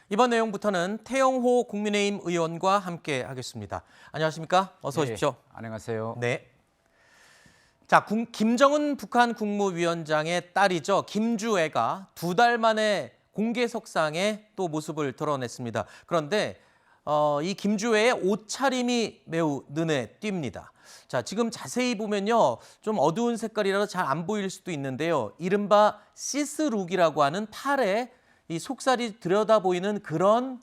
이번 내용부터는 태영호 국민의힘 의원과 함께 하겠습니다. 안녕하십니까? 어서 오십시오. 네, 안녕하세요. 네. 자, 김정은 북한 국무위원장의 딸이죠. 김주애가 2달 만에 공개석상에 또 모습을 드러냈습니다. 그런데 이 김주애의 옷차림이 매우 눈에 띕니다. 자, 지금 자세히 보면요. 좀 어두운 색깔이라서 잘 안 보일 수도 있는데요. 이른바 시스룩이라고 하는 팔에 이 속살이 들여다 보이는 그런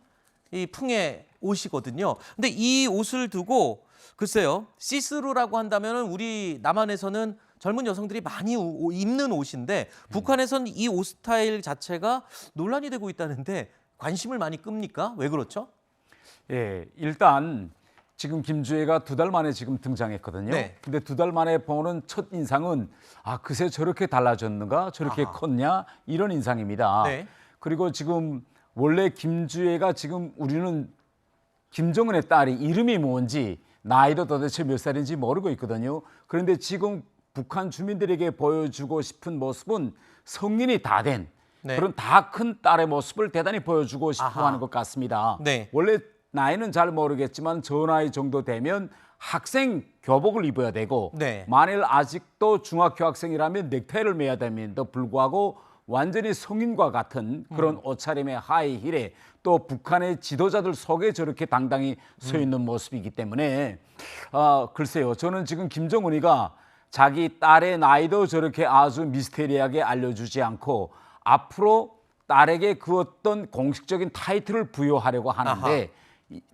이 풍의 옷이거든요. 근데 이 옷을 두고 글쎄요. 시스루라고 한다면 우리 남한에서는 젊은 여성들이 많이 입는 옷인데 북한에서는 이 옷 스타일 자체가 논란이 되고 있다는데 관심을 많이 끕니까? 왜 그렇죠? 예, 일단 지금 김주애가 2달 만에 지금 등장했거든요. 네. 근데 2달 만에 보는 첫 인상은 그새 저렇게 달라졌는가? 저렇게 컸냐? 이런 인상입니다. 네. 그리고 지금 원래 김주애가 지금 우리는 김정은의 딸이 이름이 뭔지 나이도 도대체 몇 살인지 모르고 있거든요. 그런데 지금 북한 주민들에게 보여주고 싶은 모습은 성인이 다 된 네. 그런 다 큰 딸의 모습을 대단히 보여주고 싶어 하는 것 같습니다. 네. 원래 나이는 잘 모르겠지만 저 나이 정도 되면 학생 교복을 입어야 되고 네. 만일 아직도 중학교 학생이라면 넥타이를 매야 됨에도 불구하고 완전히 성인과 같은 그런 옷차림의 하이힐에 또 북한의 지도자들 속에 저렇게 당당히 서 있는 모습이기 때문에 글쎄요. 저는 지금 김정은이가 자기 딸의 나이도 저렇게 아주 미스테리하게 알려주지 않고 앞으로 딸에게 그 어떤 공식적인 타이틀을 부여하려고 하는데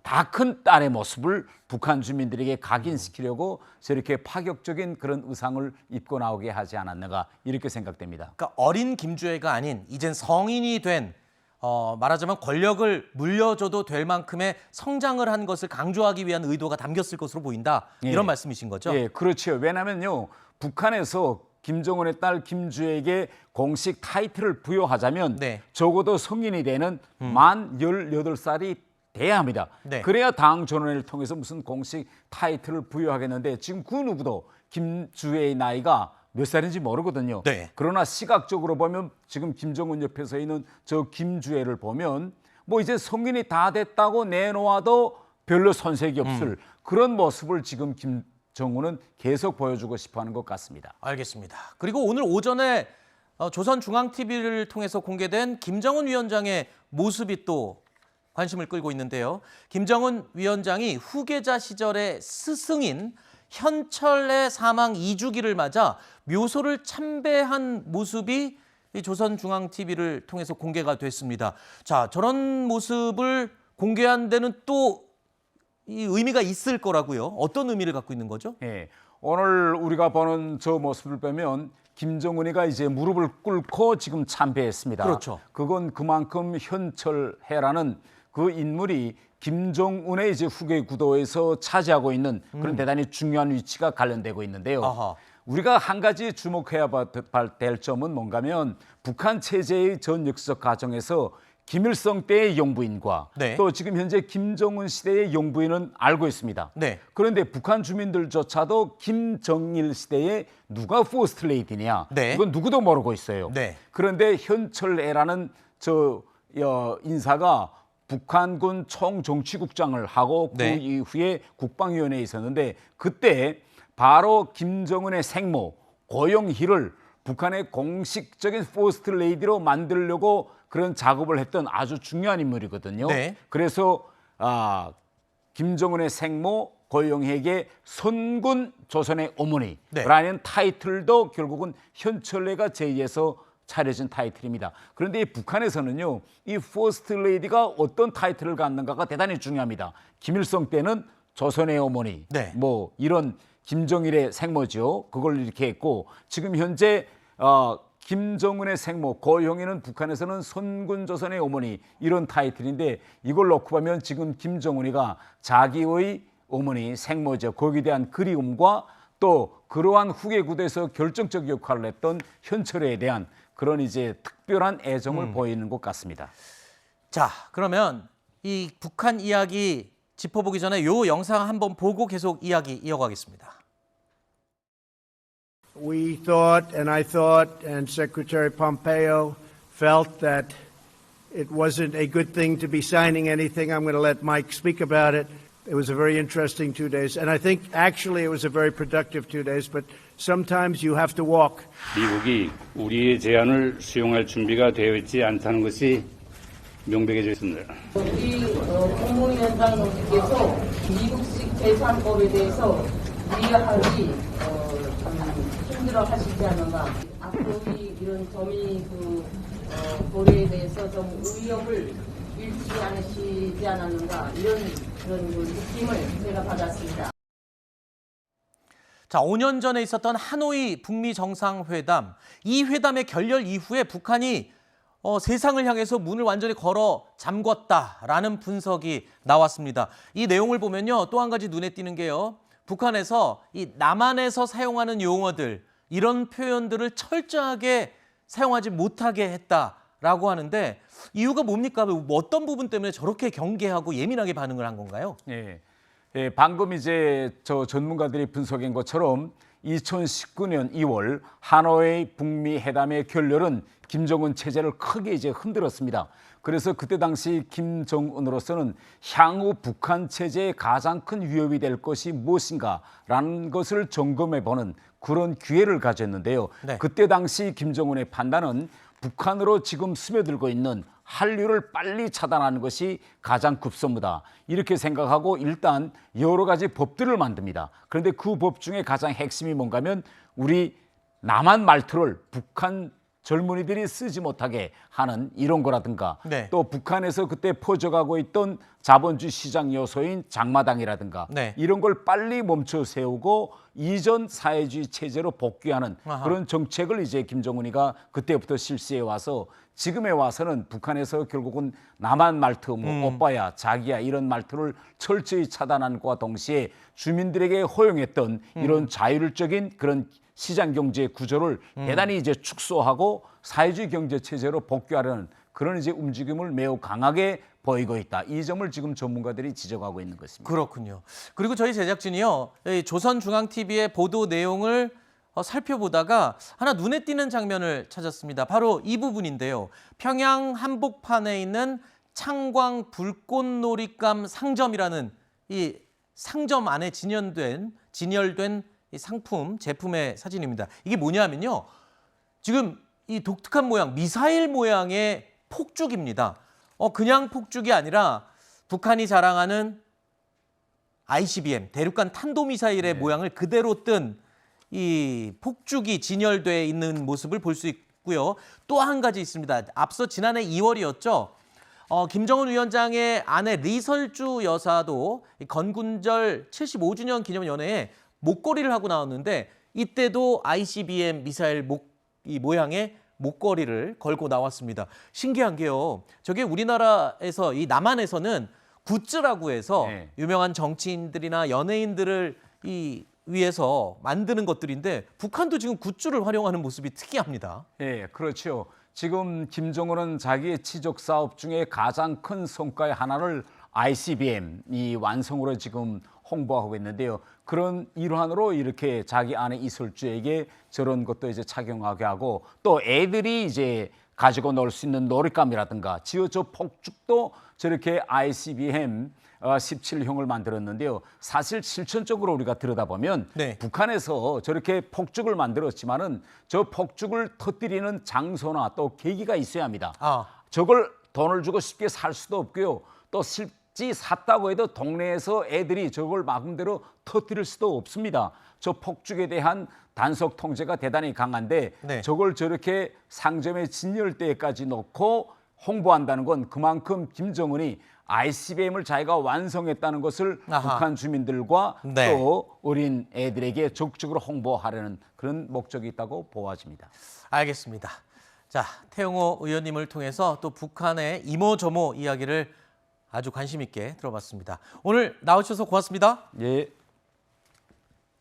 다 큰 딸의 모습을 북한 주민들에게 각인시키려고 저렇게 파격적인 그런 의상을 입고 나오게 하지 않았는가 이렇게 생각됩니다. 그러니까 어린 김주애가 아닌 이젠 성인이 된 말하자면 권력을 물려줘도 될 만큼의 성장을 한 것을 강조하기 위한 의도가 담겼을 것으로 보인다. 이런 말씀이신 거죠? 예, 그렇죠. 왜냐면요. 북한에서 김정은의 딸 김주애에게 공식 타이틀을 부여하자면 네. 적어도 성인이 되는 만 18살이 돼야 합니다. 네. 그래야 당 전원회를 통해서 무슨 공식 타이틀을 부여하겠는데 지금 그 누구도 김주애의 나이가 몇 살인지 모르거든요. 네. 그러나 시각적으로 보면 지금 김정은 옆에 서 있는 저 김주애를 보면 뭐 이제 성인이 다 됐다고 내놓아도 별로 손색이 없을 그런 모습을 지금 김정은은 계속 보여주고 싶어하는 것 같습니다. 알겠습니다. 그리고 오늘 오전에 조선중앙TV를 통해서 공개된 김정은 위원장의 모습이 또 관심을 끌고 있는데요. 김정은 위원장이 후계자 시절의 스승인 현철의 사망 2주기를 맞아 묘소를 참배한 모습이 이 조선중앙TV를 통해서 공개가 됐습니다. 자, 저런 모습을 공개한 데는 또 이 의미가 있을 거라고요. 어떤 의미를 갖고 있는 거죠? 예, 오늘 우리가 보는 저 모습을 보면 김정은이가 이제 무릎을 꿇고 지금 참배했습니다. 그렇죠. 그건 그만큼 현철해라는 그 인물이 김정은의 이제 후계 구도에서 차지하고 있는 그런 대단히 중요한 위치가 관련되고 있는데요. 아하. 우리가 한 가지 주목해야 될 점은 뭔가면 북한 체제의 전 역사적 과정에서 김일성 때의 영부인과 네. 또 지금 현재 김정은 시대의 영부인은 알고 있습니다. 네. 그런데 북한 주민들조차도 김정일 시대에 누가 퍼스트 레이디냐 네. 이건 누구도 모르고 있어요. 네. 그런데 현철애라는 저 인사가 북한군 총정치국장을 하고 네. 그 이후에 국방위원회에 있었는데 그때 바로 김정은의 생모 고영희를 북한의 공식적인 퍼스트 레이디로 만들려고 그런 작업을 했던 아주 중요한 인물이거든요. 네. 그래서 김정은의 생모 고영희에게 선군 조선의 어머니라는 타이틀도 결국은 현철애가 제의해서 차려진 타이틀입니다. 그런데 이 북한에서는요, 이 퍼스트 레이디가 어떤 타이틀을 갖는가가 대단히 중요합니다. 김일성 때는 조선의 어머니, 네. 뭐 이런 김정일의 생모죠. 그걸 이렇게 했고 지금 현재 김정은의 생모 고영희는 북한에서는 선군 조선의 어머니 이런 타이틀인데 이걸 놓고 보면 지금 김정은이가 자기의 어머니 생모죠. 거기에 대한 그리움과 또 그러한 후계 구도에서 결정적 역할을 했던 현철애에 대한 그런 이제 특별한 애정을 보이는 것 같습니다. 자, 그러면 이 북한 이야기 짚어보기 전에 요 영상 한번 보고 계속 이야기 이어가겠습니다. We thought, and I thought, and Secretary Pompeo felt that It wasn't a good thing to be signing anything. I'm going to let Mike speak about it. It was a very interesting 2 days. And I think actually it was a very productive 2 days, but sometimes you have to walk. 미국이 우리의 제안을 수용할 준비가 되어 있지 않다는 것이 명백해져 있습니다. 우리 국무위원장님께서 미국식 재산법에 대해서 이해하기 참 힘들어하시지 않는가. 앞으로 이런 점이 고려에 대해서 좀 의욕을 잃지 않으시지 않았는가 이런 그런 느낌을 제가 받았습니다. 자, 5년 전에 있었던 하노이 북미 정상회담. 이 회담의 결렬 이후에 북한이 세상을 향해서 문을 완전히 걸어 잠궜다라는 분석이 나왔습니다. 이 내용을 보면요, 또 한 가지 눈에 띄는 게요. 북한에서 이 남한에서 사용하는 용어들, 이런 표현들을 철저하게 사용하지 못하게 했다라고 하는데 이유가 뭡니까? 어떤 부분 때문에 저렇게 경계하고 예민하게 반응을 한 건가요? 예, 방금 이제 저 전문가들이 분석한 것처럼 2019년 2월 하노이 북미 회담의 결렬은 김정은 체제를 크게 이제 흔들었습니다. 그래서 그때 당시 김정은으로서는 향후 북한 체제의 가장 큰 위협이 될 것이 무엇인가라는 것을 점검해보는 그런 기회를 가졌는데요. 네. 그때 당시 김정은의 판단은 북한으로 지금 스며들고 있는 한류를 빨리 차단하는 것이 가장 급선무다. 이렇게 생각하고 일단 여러 가지 법들을 만듭니다. 그런데 그 법 중에 가장 핵심이 뭔가 하면 우리 남한 말투를 북한 젊은이들이 쓰지 못하게 하는 이런 거라든가 네. 또 북한에서 그때 퍼져가고 있던 자본주의 시장 요소인 장마당이라든가 네. 이런 걸 빨리 멈춰 세우고 이전 사회주의 체제로 복귀하는 아하. 그런 정책을 이제 김정은이가 그때부터 실시해 와서 지금에 와서는 북한에서 결국은 남한 말투, 오빠야, 자기야 이런 말투를 철저히 차단한 것과 동시에 주민들에게 허용했던 이런 자율적인 그런 시장 경제 구조를 대단히 이제 축소하고 사회주의 경제 체제로 복귀하려는 그런 이제 움직임을 매우 강하게 보이고 있다. 이 점을 지금 전문가들이 지적하고 있는 것입니다. 그렇군요. 그리고 저희 제작진이요, 이 조선중앙TV의 보도 내용을 살펴보다가 하나 눈에 띄는 장면을 찾았습니다. 바로 이 부분인데요. 평양 한복판에 있는 창광 불꽃놀이감 상점이라는 이 상점 안에 진열된 이 상품, 제품의 사진입니다. 이게 뭐냐면요. 지금 이 독특한 모양, 미사일 모양의 폭죽입니다. 그냥 폭죽이 아니라 북한이 자랑하는 ICBM, 대륙간 탄도미사일의 모양을 그대로 뜬 이 폭죽이 진열돼 있는 모습을 볼 수 있고요. 또 한 가지 있습니다. 앞서 지난해 2월이었죠. 김정은 위원장의 아내 리설주 여사도 건군절 75주년 기념 연회에 목걸이를 하고 나왔는데 이때도 ICBM 미사일 이 모양의 목걸이를 걸고 나왔습니다. 신기한 게요. 저게 우리나라에서 이 남한에서는 굿즈라고 해서 네. 유명한 정치인들이나 연예인들을 위해서 만드는 것들인데 북한도 지금 굿즈를 활용하는 모습이 특이합니다. 예, 그렇죠. 지금 김정은은 자기의 치적 사업 중에 가장 큰 성과의 하나를 ICBM 이 완성으로 지금 홍보하고 있는데요. 그런 일환으로 이렇게 자기 아내 이설주에게 저런 것도 이제 착용하게 하고 또 애들이 이제 가지고 놀 수 있는 놀잇감이라든가 저 폭죽도 저렇게 ICBM 17형을 만들었는데요. 사실 실천적으로 우리가 들여다보면 네. 북한에서 저렇게 폭죽을 만들었지만은 저 폭죽을 터뜨리는 장소나 또 계기가 있어야 합니다. 저걸 돈을 주고 쉽게 살 수도 없고요. 또 실제 샀다고 해도 동네에서 애들이 저걸 마음대로 터뜨릴 수도 없습니다. 저 폭죽에 대한 단속 통제가 대단히 강한데 네. 저걸 저렇게 상점의 진열대까지 놓고 홍보한다는 건 그만큼 김정은이 ICBM을 자기가 완성했다는 것을 아하. 북한 주민들과 네. 또 어린 애들에게 적극적으로 홍보하려는 그런 목적이 있다고 보아집니다. 알겠습니다. 자, 태영호 의원님을 통해서 또 북한의 이모저모 이야기를 아주 관심 있게 들어봤습니다. 오늘 나와주셔서 고맙습니다. 예.